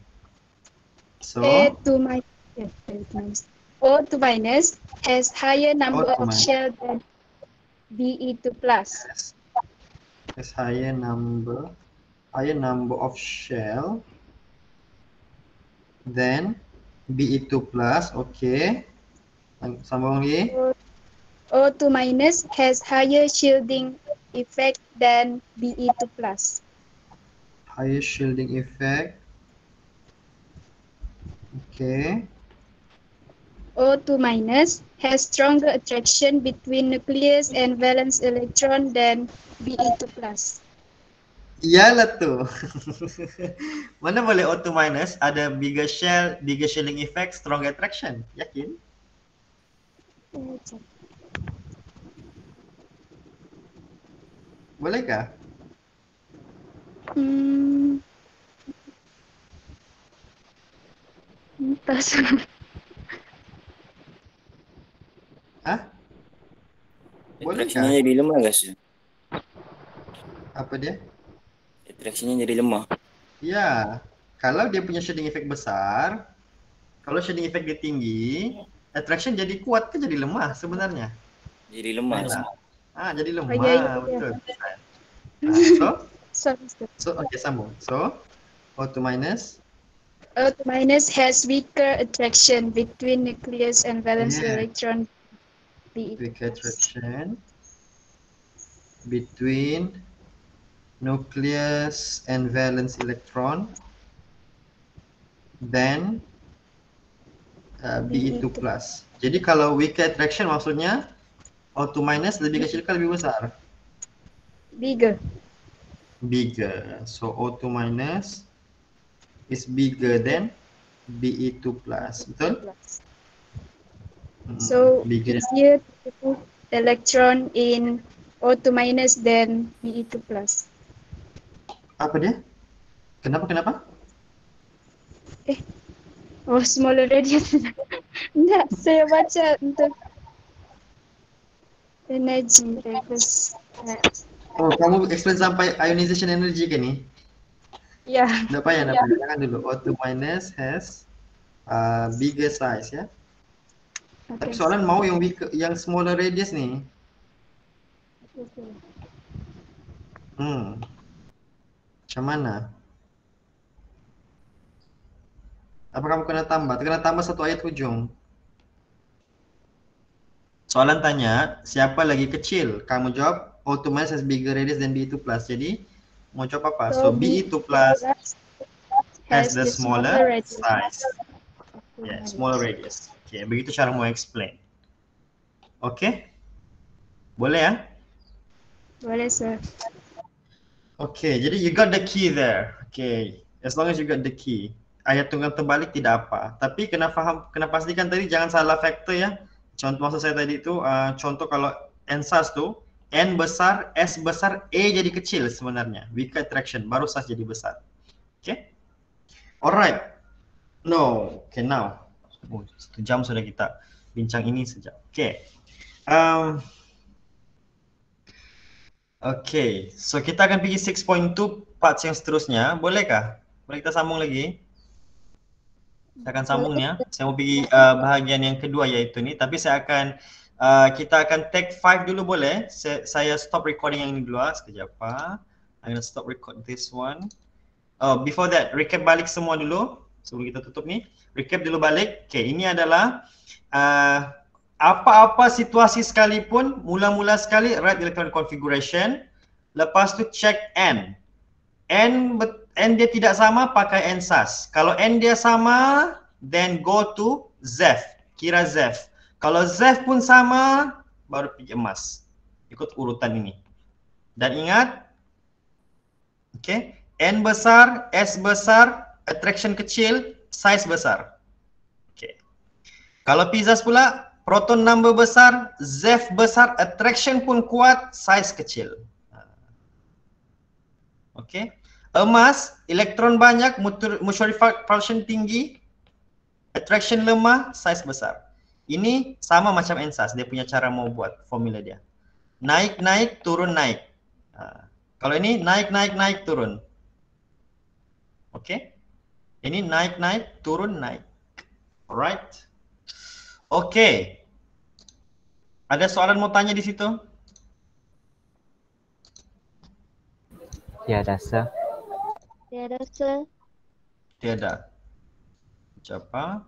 So O2 minus has higher number O2 of minus. shell than Be2 plus. has higher number of shell than Be2 plus. Oke. Sambung lagi. O2 minus has higher shielding effect than Be2 plus. Higher shielding effect. Oke. O2 minus has stronger attraction between nucleus and valence electron than Be2 plus. Iyalah tu. Mana boleh O2 minus ada bigger shielding effect, strong attraction. Yakin? Bolehkah? Entah. Hah? Attraction-nya Bolehkah? jadi lemah guys. Apa dia? Attraction-nya jadi lemah. Ya, kalau dia punya shielding effect besar, kalau shielding effect dia tinggi, attraction jadi kuat ke jadi lemah sebenarnya? Jadi lemah. Jadi lemah, ya. betul. Oke, sambung. So, O2 minus. O2 minus has weaker attraction between nucleus and valence Yeah. electron. Weaker attraction between nucleus and valence electron than Be2 plus. Jadi kalau weaker attraction maksudnya O2 minus lebih kecil ke lebih besar? Bigger. Bigger. So O2 minus is bigger than Be2 plus. Betul? So bigger. easier to put electron in O2 minus than Be2 plus. Apa dia? Kenapa? Oh, smaller radius. Enggak, saya baca untuk energy levels. Oh, kamu explain sampai ionization energy ke ni? Ya. Enggak payah, jangan dulu. O2 minus has bigger size ya. Tapi soalan mau yang smaller radius ni. Macam mana? Apa kamu kena tambah? Kena tambah satu ayat hujung. Soalan tanya, siapa lagi kecil? Kamu jawab, O2 minus has bigger radius than B2 plus. Jadi, mau jawab apa? So, B2 plus has the smaller size. Yeah, smaller radius. Okay, begitu cara mau explain. Okay? Boleh ya? Boleh, sir. Okay, jadi you got the key there. Okay, as long as you got the key. Ayat tunggal terbalik tidak apa. Tapi kena faham, kena pastikan tadi jangan salah faktor ya. Contoh maksud saya tadi itu, contoh kalau ENSAS tu, N besar, S besar, E jadi kecil sebenarnya. Weaker attraction, baru SAS jadi besar. Okay? Alright. No. Okay, now. 1 jam sudah kita bincang ini sejak. Okay. Okay, so kita akan pergi 6.2 parts yang seterusnya. Bolehkah? Boleh kita sambung lagi? Saya akan sambungnya. Saya mau pergi bahagian yang kedua iaitu ni. Tapi saya akan, kita akan take 5 dulu boleh? Saya stop recording yang ini dulu. Sekejap apa. I'm gonna stop record this one. Oh, before that, recap balik semua dulu. Sebelum kita tutup ni. Recap dulu balik. Okay, ini adalah apa-apa situasi sekalipun, mula-mula sekali write electronic configuration. Lepas tu check N. N dia tidak sama, pakai ENSAS. Kalau N dia sama, then go to ZEF. Kira ZEF. Kalau ZEF pun sama, baru pergi emas. Ikut urutan ini. Dan ingat, okay, N besar, S besar, attraction kecil, size besar. Okay. Kalau PIZAS pula, proton number besar, ZEF besar, attraction pun kuat, size kecil. Okay. Emas, elektron banyak, mutual repulsion tinggi, attraction lemah, size besar. Ini sama macam ENSAS, dia punya cara mau buat formula dia. Naik, naik, turun, naik. Kalau ini naik, naik, naik, turun. Oke. Ini naik, naik, turun, naik. Alright. Oke. Ada soalan mau tanya di situ? Tiada, sir. Tiada, sir. Tiada. Siapa?